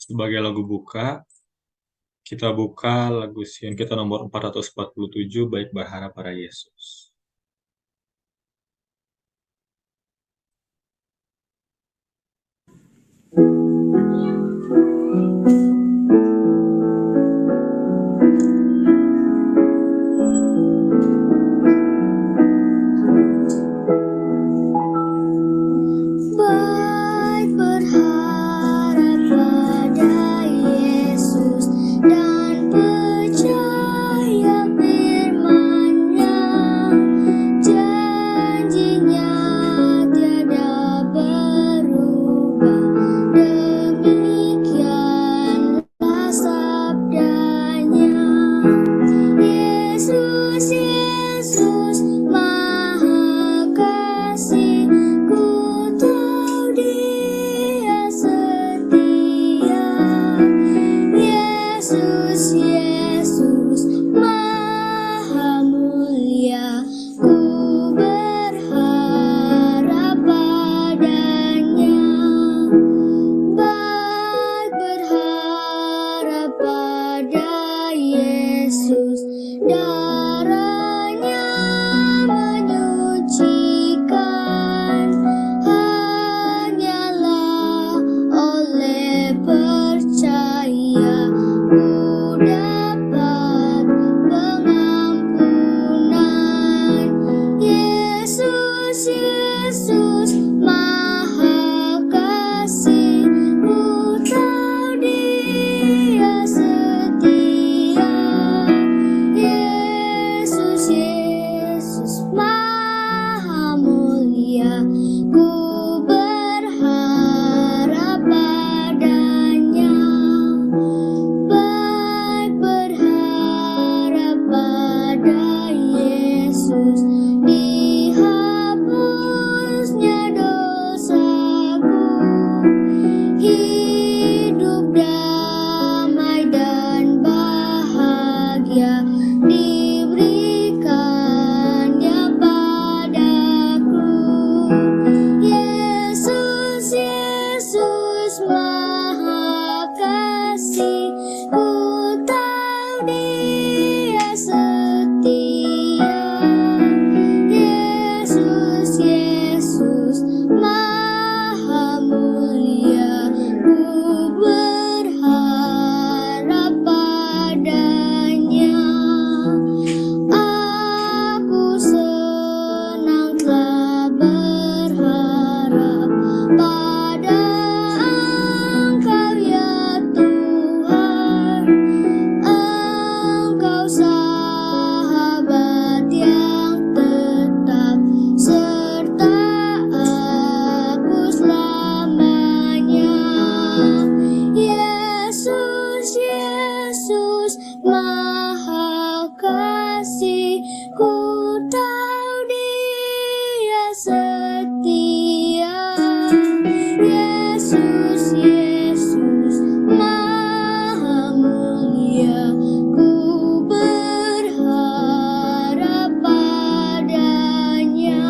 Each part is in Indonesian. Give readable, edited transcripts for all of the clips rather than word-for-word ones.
Sebagai lagu buka, kita buka lagu Sion kita nomor 447, Baik Berharap pada Yesus. Baik berharap pada Yesus dan percaya firman-Nya, janjinya tiada berubah, demikianlah sabdanya. Yesus, Yesus, Maha Kasih, ku tahu Dia setia. Yesus, Yesus, Maha Mulia, ku berharap padanya. Baik berharap pada Yesus, darah-Nya menyucikan, hanyalah oleh percaya ku dapat pengampunan. Yesus, Yesus, Maha Kasih, ku tahu Dia setia. Yesus, Yesus, Maha Mulia, ku berharap padanya. Baik berharap pada Yesus, dihapusnya dosaku, hidup damai dan bahagia diberikannya padaku. Yesus, Yesus, Maha Kasih, ku tahu Dia setia. Yesus, Yesus, Maha Mulia, ku berharap padanya. Aku senang telah berharap pada Engkau ya Tuhan. Engkau sahabat yang tetap serta aku selamanya. Yesus, Yesus, Maha Kasih, ku tahu Dia setia. Yesus, Yesus, Maha Mulia, ku berharap padanya.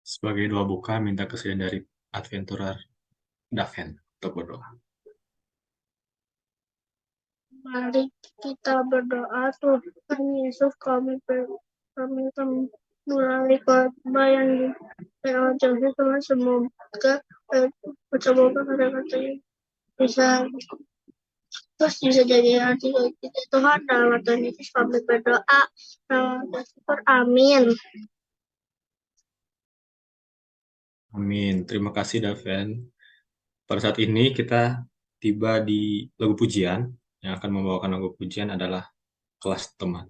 Sebagai doa buka, minta kesediaan dari Adventurer Daven untuk berdoa. Mari kita berdoa. Tuhan Yesus, kami melalui khotbah yang diajarkan Tuhan, semoga kata-katanya bisa jadi hati kita. Tuhan, dalam Tuhan Yesus kami berdoa. Amin. Amin. Terima kasih Daven. Pada saat ini kita tiba di lagu pujian. Yang akan membawakan lagu pujian adalah Kelas Teman.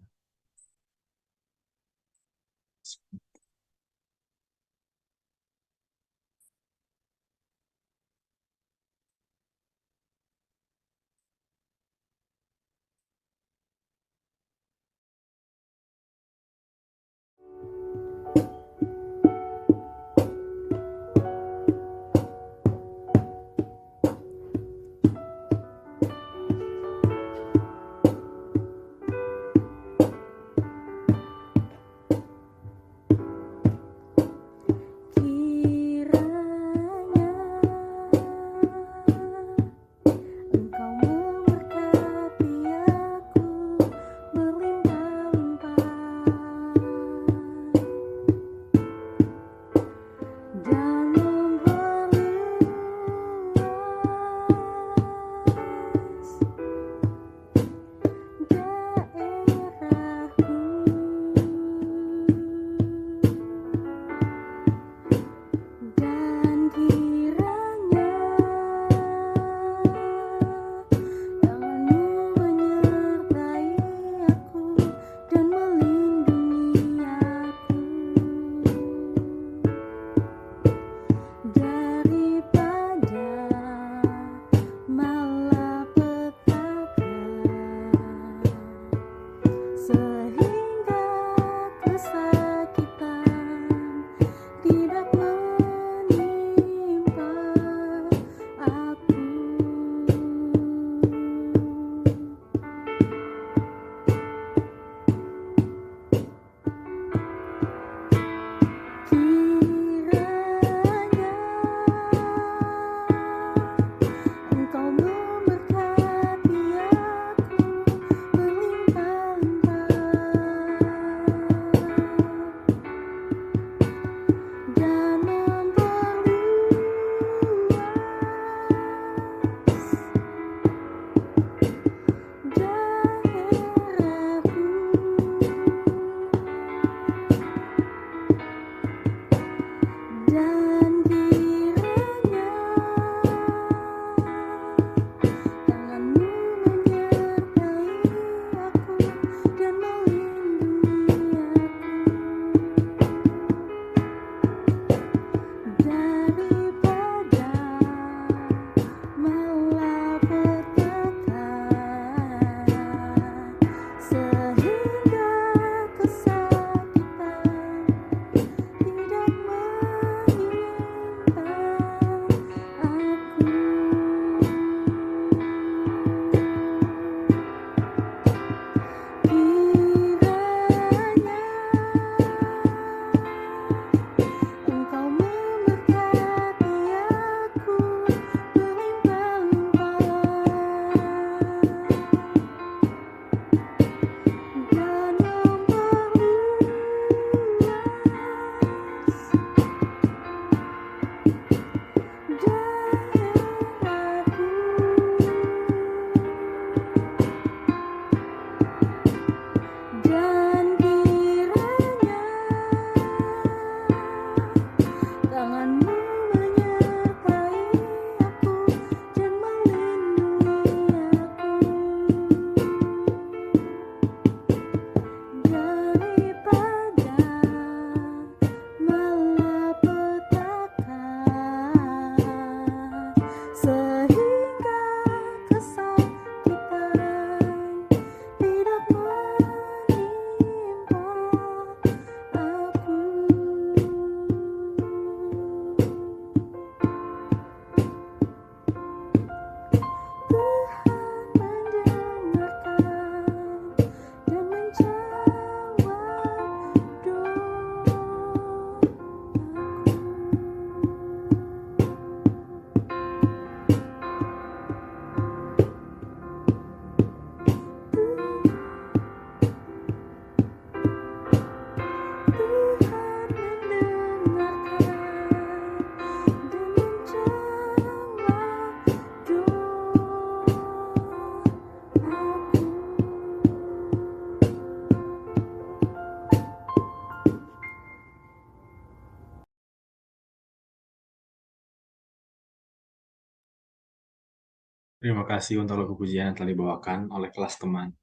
Terima kasih untuk lagu pujian yang telah dibawakan oleh kelas teman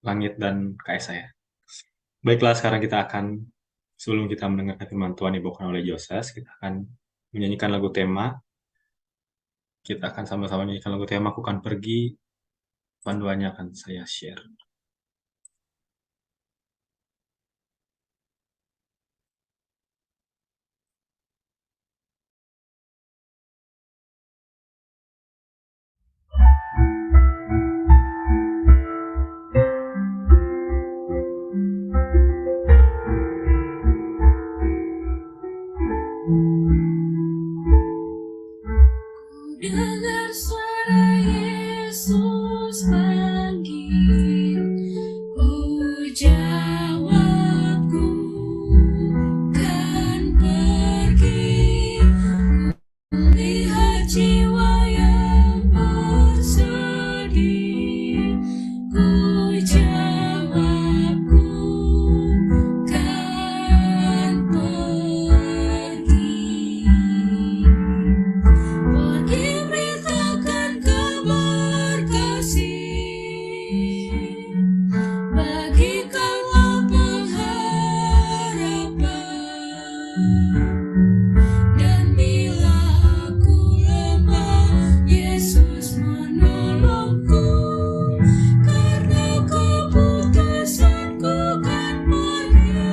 Langit dan KS saya. Baiklah, sekarang sebelum kita mendengarkan firman Tuhan dibawakan oleh Joses, kita akan menyanyikan lagu tema. Kita akan sama-sama menyanyikan lagu tema, Aku Kan Pergi, panduannya akan saya share. Dengar suara Yesus panggil, ku jawabku kan pergi. Lihat jiwa yang bersedih, ku jawabku kan pergi. Pergi beritakan kabar kasih, bagikanlah pengharapan. Dan bila aku lemah, Yesus menolongku, karena keputusanku kan pergi.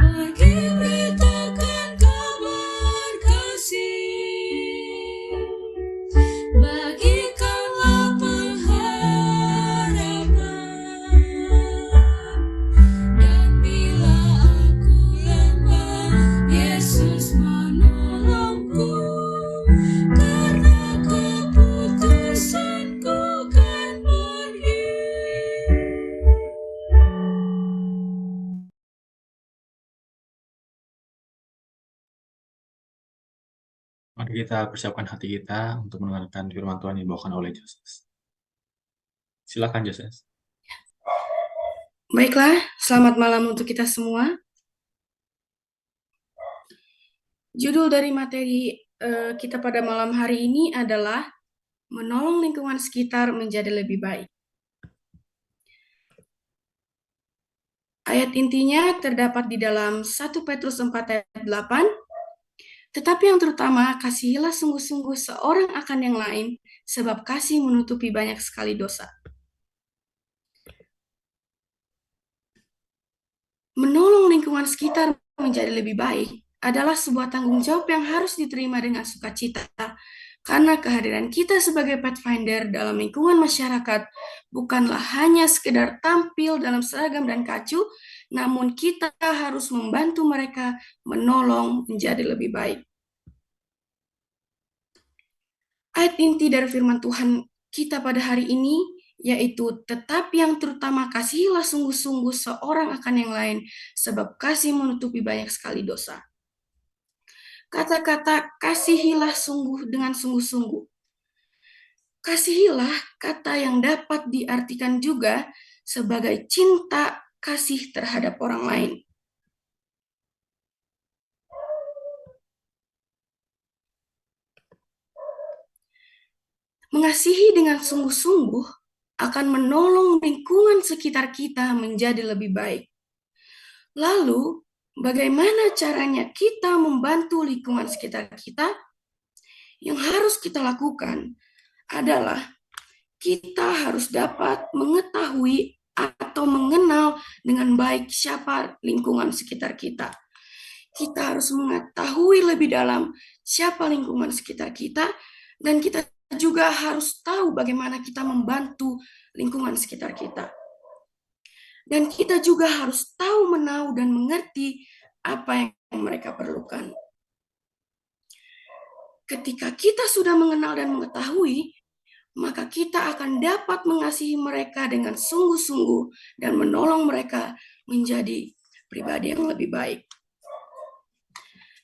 Pergi beritakan kabar kasih, bagikanlah pengharapan. Dan bila aku lemah, Yesus menolongku, karena keputusanku kan pergi. Mari kita persiapkan hati kita untuk mendengarkan firman Tuhan yang dibawakan oleh Joses. Silakan Joses. Baiklah, selamat malam untuk kita semua. Judul dari materi kita pada malam hari ini adalah menolong lingkungan sekitar menjadi lebih baik. Ayat intinya terdapat di dalam 1 Petrus 4 ayat 8. Tetapi yang terutama, kasihilah sungguh-sungguh seorang akan yang lain, sebab kasih menutupi banyak sekali dosa. Menolong lingkungan sekitar menjadi lebih baik adalah sebuah tanggung jawab yang harus diterima dengan sukacita, karena kehadiran kita sebagai Pathfinder dalam lingkungan masyarakat bukanlah hanya sekedar tampil dalam seragam dan kacu, namun kita harus membantu mereka menolong menjadi lebih baik. Ayat inti dari firman Tuhan kita pada hari ini yaitu tetapi yang terutama kasihilah sungguh-sungguh seorang akan yang lain, sebab kasih menutupi banyak sekali dosa. Kata-kata kasihilah sungguh dengan sungguh-sungguh. Kasihilah kata yang dapat diartikan juga sebagai cinta kasih terhadap orang lain. Mengasihi dengan sungguh-sungguh akan menolong lingkungan sekitar kita menjadi lebih baik. Lalu, bagaimana caranya kita membantu lingkungan sekitar kita? Yang harus kita lakukan adalah kita harus dapat mengetahui atau mengenal dengan baik siapa lingkungan sekitar kita. Kita harus mengetahui lebih dalam siapa lingkungan sekitar kita, dan kita juga harus tahu bagaimana kita membantu lingkungan sekitar kita. Dan kita juga harus tahu, menahu, dan mengerti apa yang mereka perlukan. Ketika kita sudah mengenal dan mengetahui, maka kita akan dapat mengasihi mereka dengan sungguh-sungguh dan menolong mereka menjadi pribadi yang lebih baik.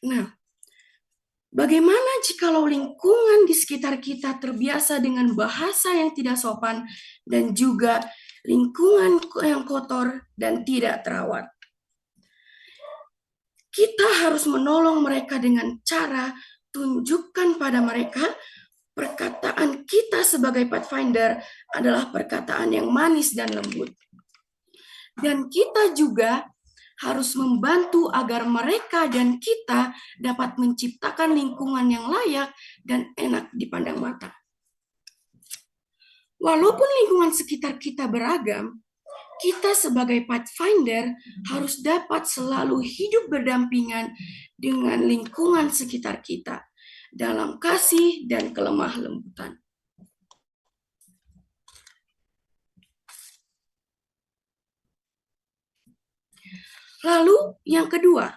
Nah, bagaimana jikalau lingkungan di sekitar kita terbiasa dengan bahasa yang tidak sopan dan juga lingkungan yang kotor dan tidak terawat? Kita harus menolong mereka dengan cara tunjukkan pada mereka perkataan kita sebagai Pathfinder adalah perkataan yang manis dan lembut. Dan kita juga harus membantu agar mereka dan kita dapat menciptakan lingkungan yang layak dan enak dipandang mata. Walaupun lingkungan sekitar kita beragam, kita sebagai Pathfinder harus dapat selalu hidup berdampingan dengan lingkungan sekitar kita dalam kasih dan kelemah lembutan. Lalu yang kedua,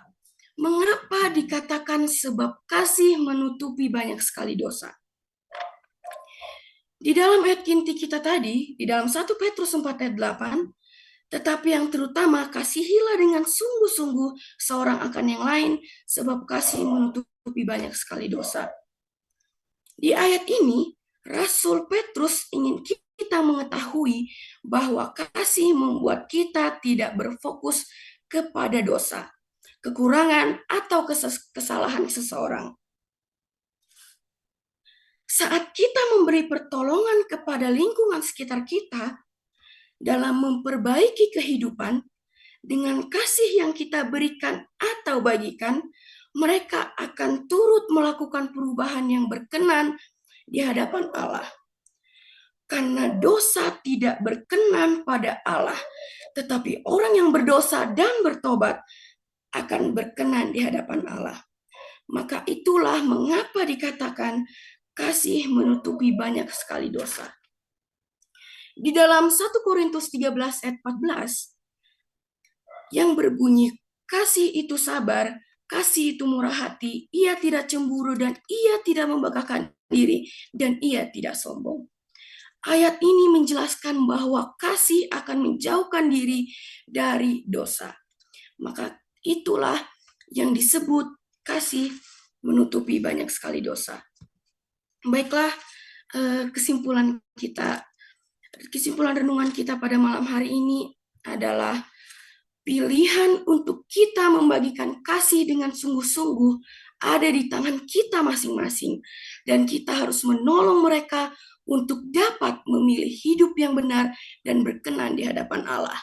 mengapa dikatakan sebab kasih menutupi banyak sekali dosa? Di dalam ayat inti kita tadi, di dalam 1 Petrus 4 ayat 8, tetapi yang terutama kasihilah dengan sungguh-sungguh seorang akan yang lain, sebab kasih menutupi banyak sekali dosa. Di ayat ini, Rasul Petrus ingin kita mengetahui bahwa kasih membuat kita tidak berfokus kepada dosa, kekurangan, atau kesalahan seseorang. Saat kita memberi pertolongan kepada lingkungan sekitar kita dalam memperbaiki kehidupan, dengan kasih yang kita berikan atau bagikan, mereka akan turut melakukan perubahan yang berkenan di hadapan Allah. Karena dosa tidak berkenan pada Allah, tetapi orang yang berdosa dan bertobat akan berkenan di hadapan Allah. Maka itulah mengapa dikatakan kasih menutupi banyak sekali dosa. Di dalam 1 Korintus 13 ayat 14, yang berbunyi, kasih itu sabar, kasih itu murah hati, ia tidak cemburu dan ia tidak membanggakan diri dan ia tidak sombong. Ayat ini menjelaskan bahwa kasih akan menjauhkan diri dari dosa. Maka itulah yang disebut kasih menutupi banyak sekali dosa. Baiklah, kesimpulan renungan kita pada malam hari ini adalah pilihan untuk kita membagikan kasih dengan sungguh-sungguh ada di tangan kita masing-masing. Dan kita harus menolong mereka untuk dapat memilih hidup yang benar dan berkenan di hadapan Allah.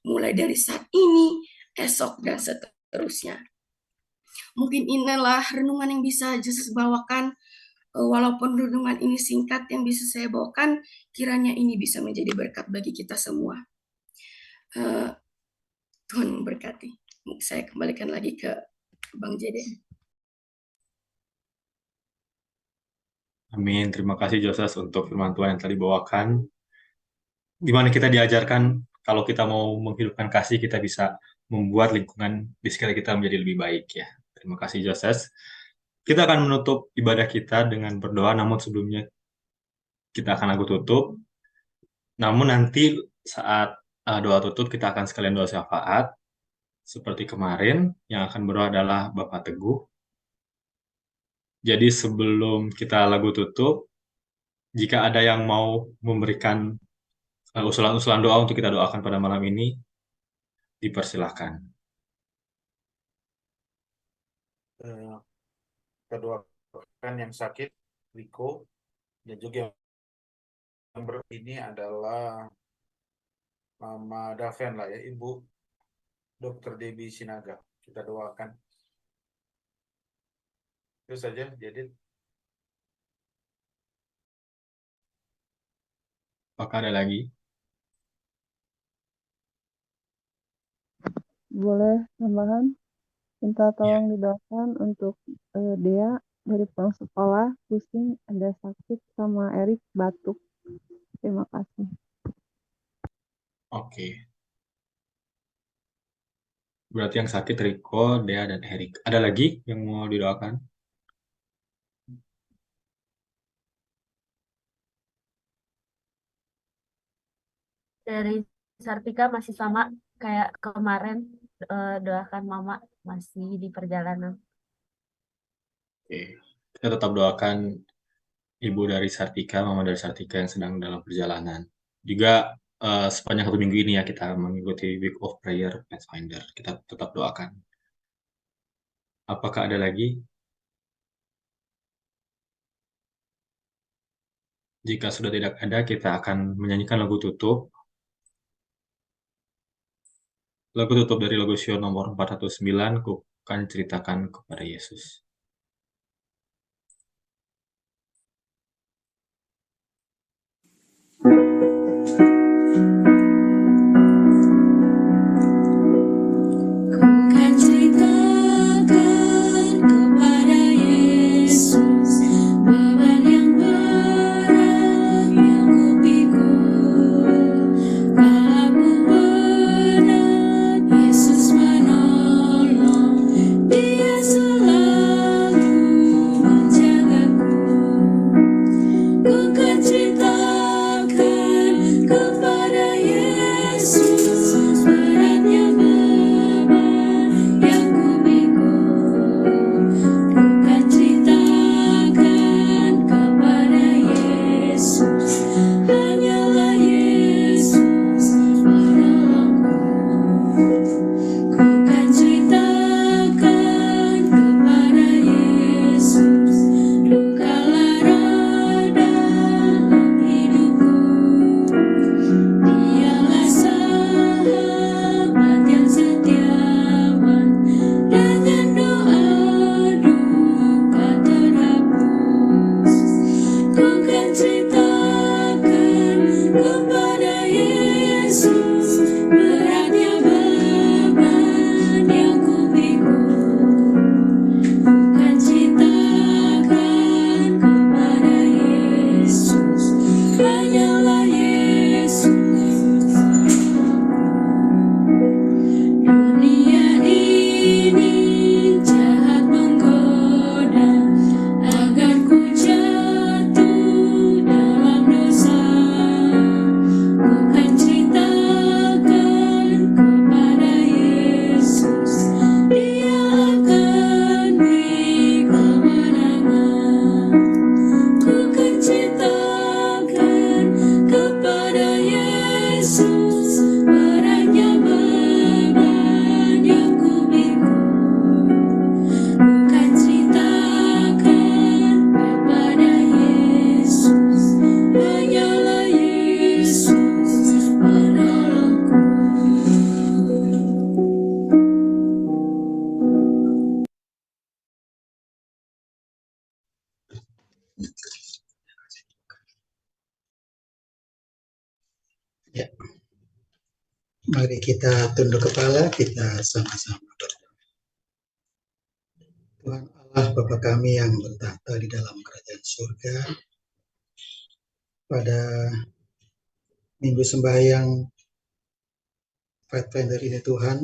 Mulai dari saat ini, esok, dan seterusnya. Mungkin inilah renungan yang bisa Jesus bawakan. Walaupun renungan ini singkat yang bisa saya bawakan, kiranya ini bisa menjadi berkat bagi kita semua. Tuhan memberkati. Saya kembalikan lagi ke Bang Jede. Amin. Terima kasih Joses untuk firman Tuhan yang tadi bawakan. Di mana kita diajarkan kalau kita mau menghidupkan kasih, kita bisa membuat lingkungan di sekitar kita menjadi lebih baik ya. Terima kasih Joses. Kita akan menutup ibadah kita dengan berdoa, namun sebelumnya kita akan lagu tutup. Namun nanti saat doa tutup kita akan sekalian doa syafaat. Seperti kemarin, yang akan berdoa adalah Bapak Teguh. Jadi sebelum kita lagu tutup, jika ada yang mau memberikan usulan-usulan doa untuk kita doakan pada malam ini, dipersilahkan. Kedua rekan yang sakit, Riko, dan juga yang ini adalah Mama Daven lah ya, Ibu Dr. Debbie Sinaga. Kita doakan. Itu saja, jadi. Apakah ada lagi? Boleh tambahan? Minta tolong didoakan untuk Dea dari pulang sekolah, pusing, ada sakit, sama Erik batuk. Terima kasih. Oke. Berarti yang sakit Riko, Dea, dan Erik. Ada lagi yang mau didoakan? Dari Sartika masih sama kayak kemarin, doakan Mama masih di perjalanan. Oke. Kita tetap doakan Ibu dari Sartika, Mama dari Sartika yang sedang dalam perjalanan. Juga sepanjang 1 minggu ini ya kita mengikuti Week of Prayer Pathfinder. Kita tetap doakan. Apakah ada lagi? Jika sudah tidak ada, kita akan menyanyikan lagu tutup. Lagu tutup dari lagu Sion nomor 409, Ku kan ceritakan kepada Yesus. Ku kan ceritakan kepada Yesus beban yang berat yang ku pikul. Kalau berat Yesus menolong, Dia selalu menjagaku. Ku kan ceritakan kepada Yesus beratnya beban yang ku pikul. Ku kan ceritakan kepada Yesus, hanyalah Yesus menolongku. Ku kan ceritakan kepada Yesus luka lara dalam hidupku. Dialah sahabat yang setiawan, dengan doa duka terhapus. Ku kan ceritakan kepada Yesus beratnya beban yang ku pikul. Ku kan ceritakan kepada Yesus, hanyalah Yesus menolongku. Dunia ini jahat menggoda agar ku jatuh dalam dosa. Ku kan ceritakan kepada Yesus, Dia akan beri kemenangan. Ku kan ceritakan kepada Yesus beratnya beban yang ku pikul. Ku kan ceritakan kepada Yesus, hanyalah Yesus menolongku. Ya, mari kita tunduk kepala, kita sama-sama berdoa. Tuhan Allah Bapa kami yang bertahta di dalam kerajaan surga, pada minggu sembahyang Pathfinder ini Tuhan,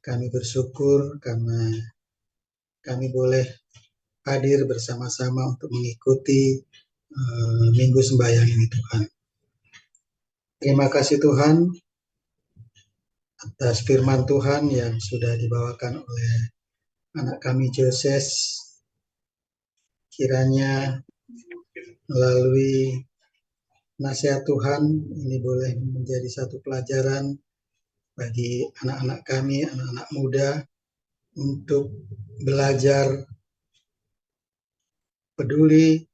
kami bersyukur karena kami boleh hadir bersama-sama untuk mengikuti minggu sembahyang ini Tuhan. Terima kasih Tuhan atas firman Tuhan yang sudah dibawakan oleh anak kami Joses. Kiranya melalui nasihat Tuhan ini boleh menjadi satu pelajaran bagi anak-anak kami, anak-anak muda, untuk belajar peduli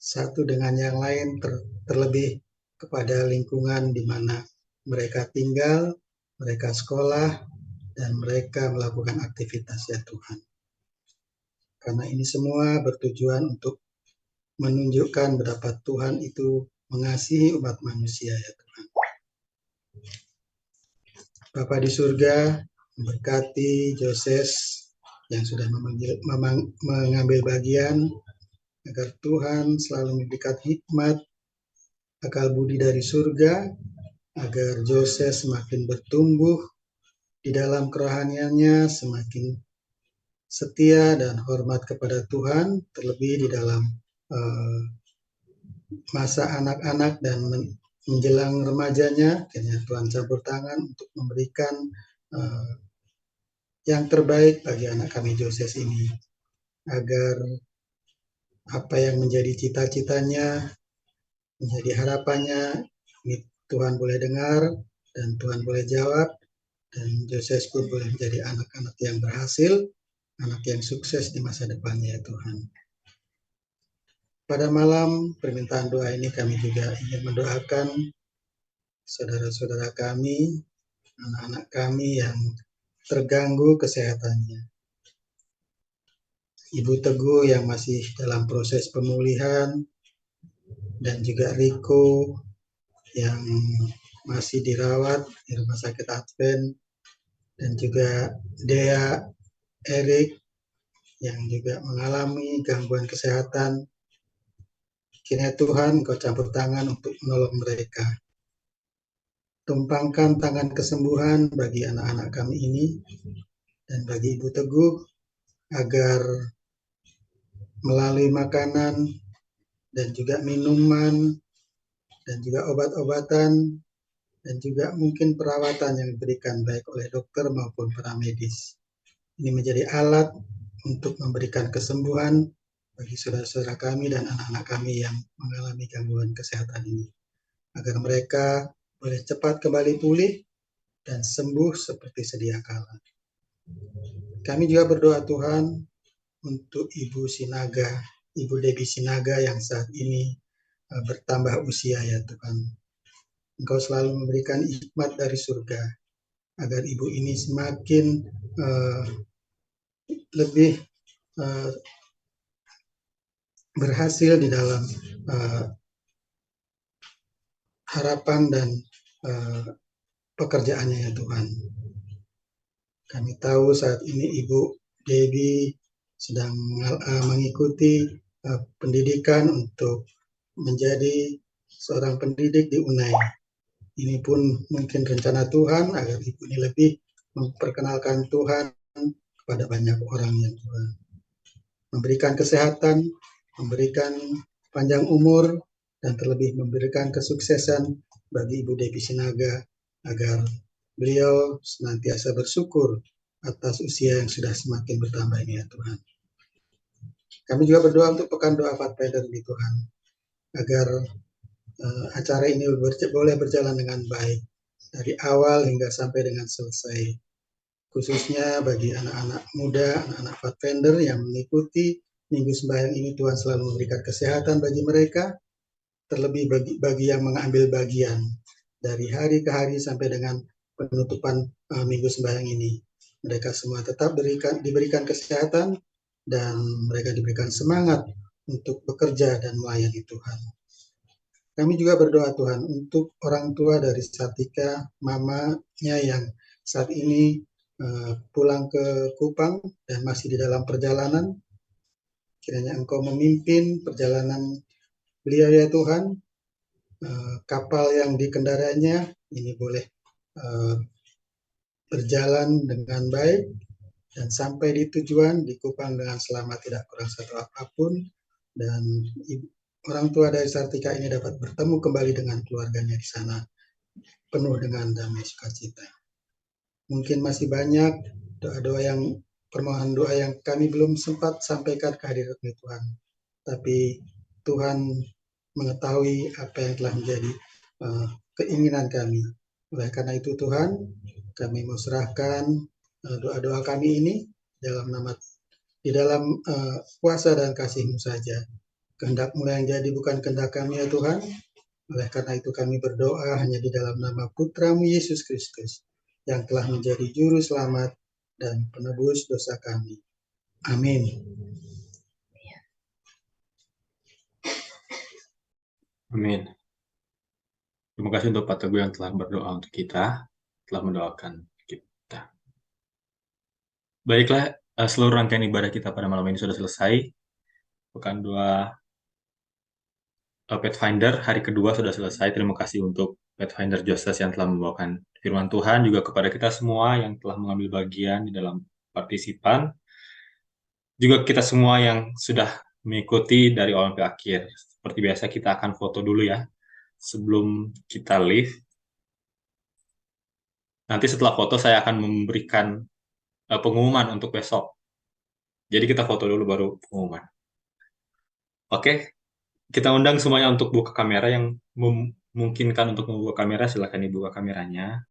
satu dengan yang lain, terlebih kepada lingkungan di mana mereka tinggal, mereka sekolah, dan mereka melakukan aktivitas ya Tuhan. Karena ini semua bertujuan untuk menunjukkan betapa Tuhan itu mengasihi umat manusia ya Tuhan. Bapa di surga, memberkati Joses yang sudah mengambil bagian, agar Tuhan selalu memberikan hikmat, akal budi dari surga, agar Joses semakin bertumbuh di dalam kerohaniannya, semakin setia dan hormat kepada Tuhan, terlebih di dalam masa anak-anak dan menjelang remajanya. Kiranya Tuhan campur tangan untuk memberikan yang terbaik bagi anak kami Joses ini, agar apa yang menjadi cita-citanya, menjadi harapannya, ini Tuhan boleh dengar dan Tuhan boleh jawab, dan Joses pun boleh menjadi anak-anak yang berhasil, anak yang sukses di masa depannya ya Tuhan. Pada malam permintaan doa ini kami juga ingin mendoakan saudara-saudara kami, anak-anak kami yang terganggu kesehatannya. Ibu Teguh yang masih dalam proses pemulihan, dan juga Riko yang masih dirawat di Rumah Sakit Advent, dan juga Dea, Erik yang juga mengalami gangguan kesehatan. Kiranya Tuhan Engkau campur tangan untuk menolong mereka. Tumpangkan tangan kesembuhan bagi anak-anak kami ini dan bagi Ibu Teguh agar melalui makanan dan juga minuman dan juga obat-obatan dan juga mungkin perawatan yang diberikan baik oleh dokter maupun para medis. Ini menjadi alat untuk memberikan kesembuhan bagi saudara-saudara kami dan anak-anak kami yang mengalami gangguan kesehatan ini. Agar mereka boleh cepat kembali pulih dan sembuh seperti sedia kala. Kami juga berdoa Tuhan untuk Ibu Sinaga, Ibu Debbie Sinaga yang saat ini bertambah usia ya Tuhan. Engkau selalu memberikan hikmat dari surga agar ibu ini semakin lebih berhasil di dalam harapan dan pekerjaannya ya Tuhan. Kami tahu saat ini Ibu Debbie sedang mengikuti pendidikan untuk menjadi seorang pendidik di UNAI. Ini pun mungkin rencana Tuhan agar Ibu ini lebih memperkenalkan Tuhan kepada banyak orang ya Tuhan. Memberikan kesehatan, memberikan panjang umur, dan terlebih memberikan kesuksesan bagi Ibu Debbie Sinaga agar beliau senantiasa bersyukur atas usia yang sudah semakin bertambah ini ya Tuhan. Kami juga berdoa untuk Pekan Doa Pathfinder di Tuhan, agar acara ini boleh berjalan dengan baik dari awal hingga sampai dengan selesai. Khususnya bagi anak-anak muda, anak-anak Pathfinder yang mengikuti Minggu Sembahyang ini, Tuhan selalu memberikan kesehatan bagi mereka, terlebih bagi yang mengambil bagian dari hari ke hari sampai dengan penutupan Minggu Sembahyang ini. Mereka semua tetap diberikan kesehatan dan mereka diberikan semangat untuk bekerja dan melayani Tuhan. Kami juga berdoa Tuhan untuk orang tua dari Sartika, mamanya yang saat ini pulang ke Kupang dan masih di dalam perjalanan. Kiranya Engkau memimpin perjalanan beliau ya Tuhan. Kapal yang dikendaranya ini boleh berjalan dengan baik dan sampai di tujuan di Kupang dengan selamat, tidak kurang satu apapun, dan orang tua dari Sartika ini dapat bertemu kembali dengan keluarganya di sana penuh dengan damai sukacita. Mungkin masih banyak permohonan doa yang kami belum sempat sampaikan ke hadirat Tuhan, tapi Tuhan mengetahui apa yang telah menjadi keinginan kami. Oleh karena itu Tuhan, kami mau serahkan doa-doa kami ini di dalam kuasa dan kasih-Mu saja. Kehendak-Mu yang jadi bukan kehendak kami ya Tuhan. Oleh karena itu kami berdoa hanya di dalam nama Putra-Mu Yesus Kristus yang telah menjadi juru selamat dan penebus dosa kami. Amin. Amin. Terima kasih untuk Pak Teguh yang telah berdoa untuk kita, telah mendoakan kita. Baiklah, seluruh rangkaian ibadah kita pada malam ini sudah selesai. Pekan Doa Pathfinder hari kedua sudah selesai. Terima kasih untuk Pathfinder Joses yang telah membawakan firman Tuhan, juga kepada kita semua yang telah mengambil bagian di dalam partisipan. Juga kita semua yang sudah mengikuti dari awal sampai akhir. Seperti biasa kita akan foto dulu ya sebelum kita leave. Nanti setelah foto saya akan memberikan pengumuman untuk besok. Jadi kita foto dulu baru pengumuman. Oke, kita undang semuanya untuk buka kamera. Yang memungkinkan untuk membuka kamera, silakan dibuka kameranya.